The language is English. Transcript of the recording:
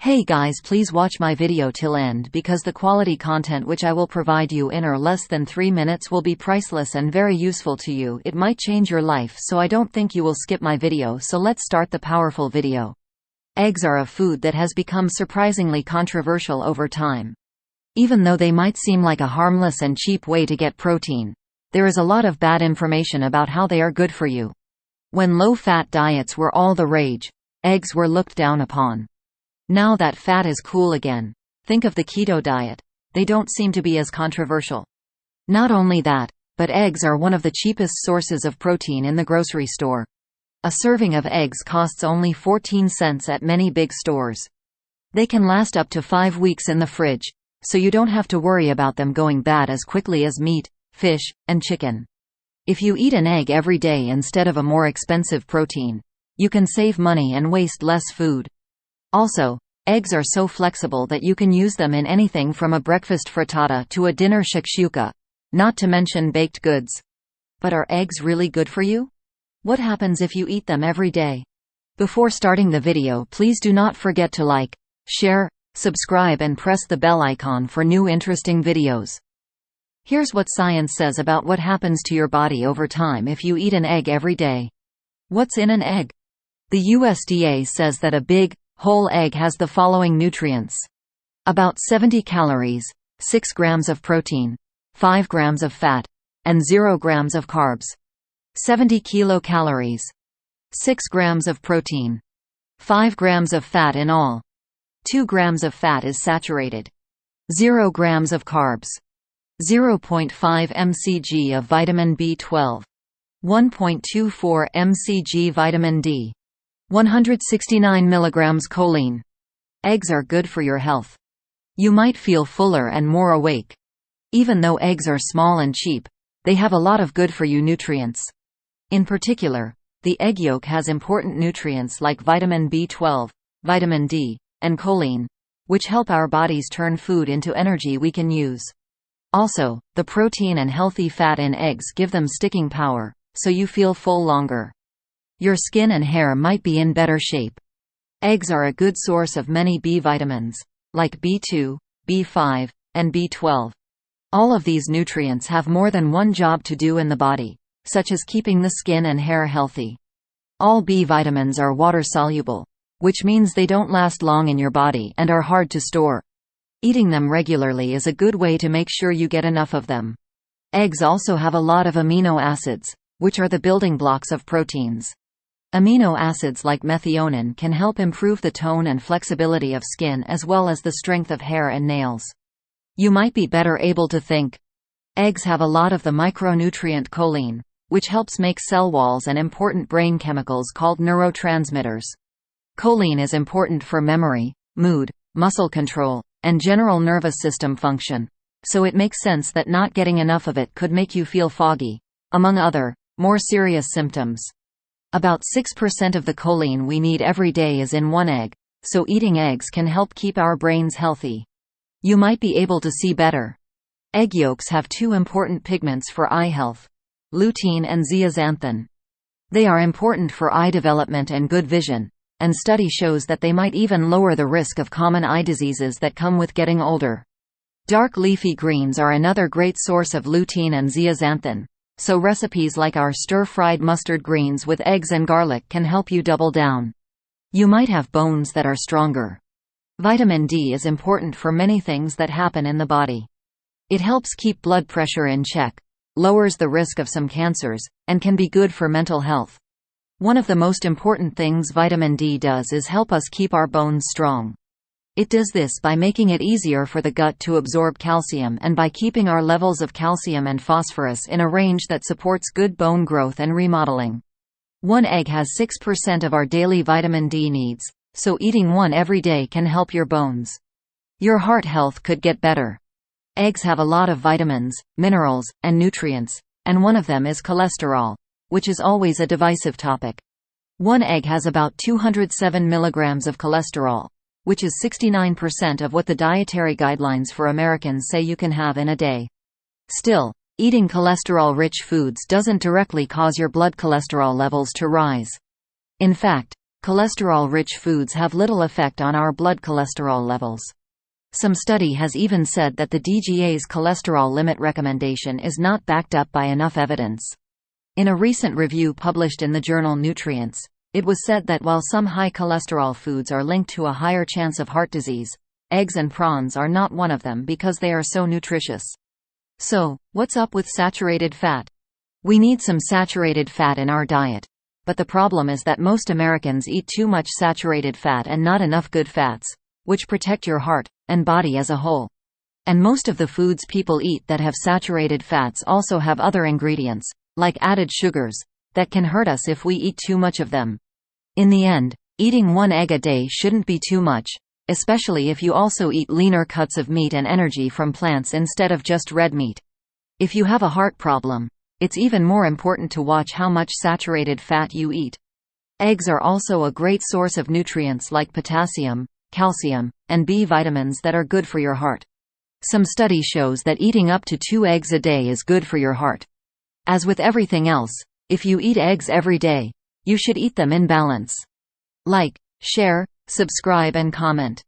Hey guys, please watch my video till end because the quality content which I will provide you in or less than 3 minutes will be priceless and very useful to you. It might change your life, so I don't think you will skip my video. So let's start the powerful video. Eggs are a food that has become surprisingly controversial over time. Even though they might seem like a harmless and cheap way to get protein, there is a lot of bad information about how they are good for you. When low-fat diets were all the rage, eggs were looked down upon. Now that fat is cool again, think of the keto diet. They don't seem to be as controversial. Not only that, but eggs are one of the cheapest sources of protein in the grocery store. A serving of eggs costs only 14 cents at many big stores. They can last up to 5 weeks in the fridge, so you don't have to worry about them going bad as quickly as meat, fish, and chicken. If you eat an egg every day instead of a more expensive protein, you can save money and waste less food. Also, eggs are so flexible that you can use them in anything from a breakfast frittata to a dinner shakshuka, not to mention baked goods. But are eggs really good for you? What happens if you eat them every day? Before starting the video, please do not forget to like, share, subscribe and press the bell icon for new interesting videos. Here's what science says about what happens to your body over time if you eat an egg every day. What's in an egg? The USDA says that a big, whole egg has the following nutrients. About 70 calories, 6 grams of protein, 5 grams of fat, and 0 grams of carbs. 70 kilocalories. 6 grams of protein. 5 grams of fat in all. 2 grams of fat is saturated. 0 grams of carbs. 0.5 mcg of vitamin B12. 1.24 mcg vitamin D. 169 mg choline. Eggs are good for your health. You might feel fuller and more awake. Even though eggs are small and cheap, they have a lot of good-for-you nutrients. In particular, the egg yolk has important nutrients like vitamin B12, vitamin D, and choline, which help our bodies turn food into energy we can use. Also, the protein and healthy fat in eggs give them sticking power, so you feel full longer. Your skin and hair might be in better shape. Eggs are a good source of many B vitamins, like B2, B5, and B12. All of these nutrients have more than one job to do in the body, such as keeping the skin and hair healthy. All B vitamins are water-soluble, which means they don't last long in your body and are hard to store. Eating them regularly is a good way to make sure you get enough of them. Eggs also have a lot of amino acids, which are the building blocks of proteins. Amino acids like methionine can help improve the tone and flexibility of skin as well as the strength of hair and nails. You might be better able to think. Eggs have a lot of the micronutrient choline, which helps make cell walls and important brain chemicals called neurotransmitters. Choline is important for memory, mood, muscle control, and general nervous system function, so it makes sense that not getting enough of it could make you feel foggy, among other, more serious symptoms. About 6% of the choline we need every day is in one egg, so eating eggs can help keep our brains healthy. You might be able to see better. Egg yolks have 2 important pigments for eye health: lutein and zeaxanthin. They are important for eye development and good vision, and study shows that they might even lower the risk of common eye diseases that come with getting older. Dark leafy greens are another great source of lutein and zeaxanthin, so recipes like our stir-fried mustard greens with eggs and garlic can help you double down. You might have bones that are stronger. Vitamin D is important for many things that happen in the body. It helps keep blood pressure in check, lowers the risk of some cancers, and can be good for mental health. One of the most important things vitamin D does is help us keep our bones strong. It does this by making it easier for the gut to absorb calcium and by keeping our levels of calcium and phosphorus in a range that supports good bone growth and remodeling. One egg has 6% of our daily vitamin D needs, so eating one every day can help your bones. Your heart health could get better. Eggs have a lot of vitamins, minerals, and nutrients, and one of them is cholesterol, which is always a divisive topic. One egg has about 207 milligrams of cholesterol, which is 69% of what the dietary guidelines for Americans say you can have in a day. Still, eating cholesterol-rich foods doesn't directly cause your blood cholesterol levels to rise. In fact, cholesterol-rich foods have little effect on our blood cholesterol levels. Some study has even said that the DGA's cholesterol limit recommendation is not backed up by enough evidence. In a recent review published in the journal Nutrients, it was said that while some high cholesterol foods are linked to a higher chance of heart disease, eggs and prawns are not one of them because they are so nutritious. So, what's up with saturated fat? We need some saturated fat in our diet. But the problem is that most Americans eat too much saturated fat and not enough good fats, which protect your heart and body as a whole. And most of the foods people eat that have saturated fats also have other ingredients, like added sugars, that can hurt us if we eat too much of them. In the end, eating 1 egg a day shouldn't be too much, especially if you also eat leaner cuts of meat and energy from plants instead of just red meat. If you have a heart problem, it's even more important to watch how much saturated fat you eat. Eggs are also a great source of nutrients like potassium, calcium, and B vitamins that are good for your heart. Some study shows that eating up to 2 eggs a day is good for your heart. As with everything else, if you eat eggs every day, you should eat them in balance. Like, share, subscribe and comment.